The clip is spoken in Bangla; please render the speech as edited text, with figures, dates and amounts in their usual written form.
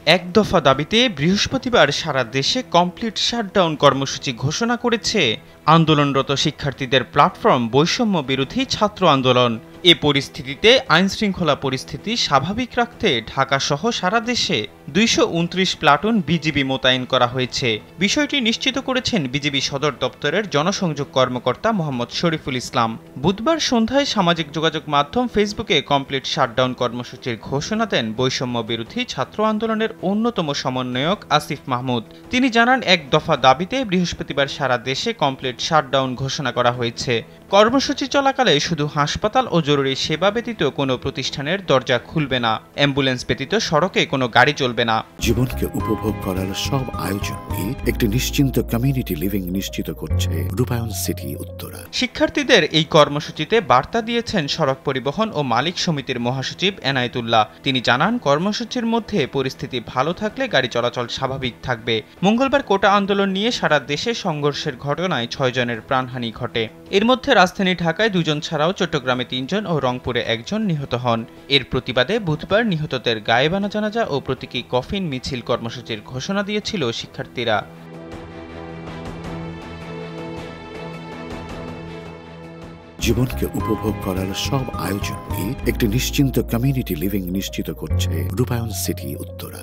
এক দফা দাবিতে বৃহস্পতিবার সারা দেশে কমপ্লিট শাটডাউন কর্মসূচি ঘোষণা করেছে আন্দোলনরত শিক্ষার্থীদের প্ল্যাটফর্ম বৈষম্য বিরোধী ছাত্র আন্দোলন। এ পরিস্থিতিতে আইনশৃঙ্খলা পরিস্থিতি স্বাভাবিক রাখতে ঢাকাসহ সারা দেশে ২২৯ প্লাটুন বিজিবি মোতায়েন করা হয়েছে। বিষয়টি নিশ্চিত করেছেন বিজিবি সদর দপ্তরের জনসংযোগ কর্মকর্তা মোহাম্মদ শরীফুল ইসলাম। বুধবার সন্ধ্যায় সামাজিক যোগাযোগ মাধ্যম ফেসবুকে কমপ্লিট শাটডাউন কর্মসূচির ঘোষণা দেন বৈষম্য বিরোধী ছাত্র আন্দোলনের অন্যতম সমন্বয়ক আসিফ মাহমুদ। তিনি জানান, এক দফা দাবিতে বৃহস্পতিবার সারা দেশে কমপ্লিট শাটডাউন ঘোষণা করা হয়েছে। কর্মসূচি চলাকালে শুধু হাসপাতাল ও জরুরি সেবা ব্যতীত কোনো প্রতিষ্ঠানের দরজা খুলবে না। অ্যাম্বুলেন্স ব্যতীত সড়কে কোনো গাড়ি চলবে না। জীবনকে উপভোগ করার সব আয়োজনকে একটি নিশ্চিন্ত কমিউনিটি লিভিং নিশ্চিত করছে রূপায়ণ সিটি উত্তরা। শিক্ষার্থীদের এই কর্মসূচিতে বার্তা দিয়েছেন সড়ক পরিবহন ও মালিক সমিতির মহাসচিব এনায়েতুল্লাহ। তিনি জানান, কর্মসূচির মধ্যে পরিস্থিতি ভালো থাকলে গাড়ি চলাচল স্বাভাবিক থাকবে। মঙ্গলবার কোটা আন্দোলন নিয়ে সারা দেশে সংঘর্ষের ঘটনায় ৬ জনের প্রাণহানি ঘটে। এর মধ্যে রাজধানী ঢাকায় ২ জন ছাড়াও চট্টগ্রামে ৩ জন ও রংপুরে ১ জন নিহত হন। এর প্রতিবাদে বুধবার নিহতদের গায়েবানা জানাজা ও প্রতীকী কফিন মিছিল কর্মসূচির ঘোষণা দিয়েছিল শিক্ষার্থীরা। জীবনকে উপভোগ করার সব আয়োজনকে একটি নিশ্চিন্ত কমিউনিটি লিভিং নিশ্চিত করছে রূপায়ণ সিটি উত্তরা।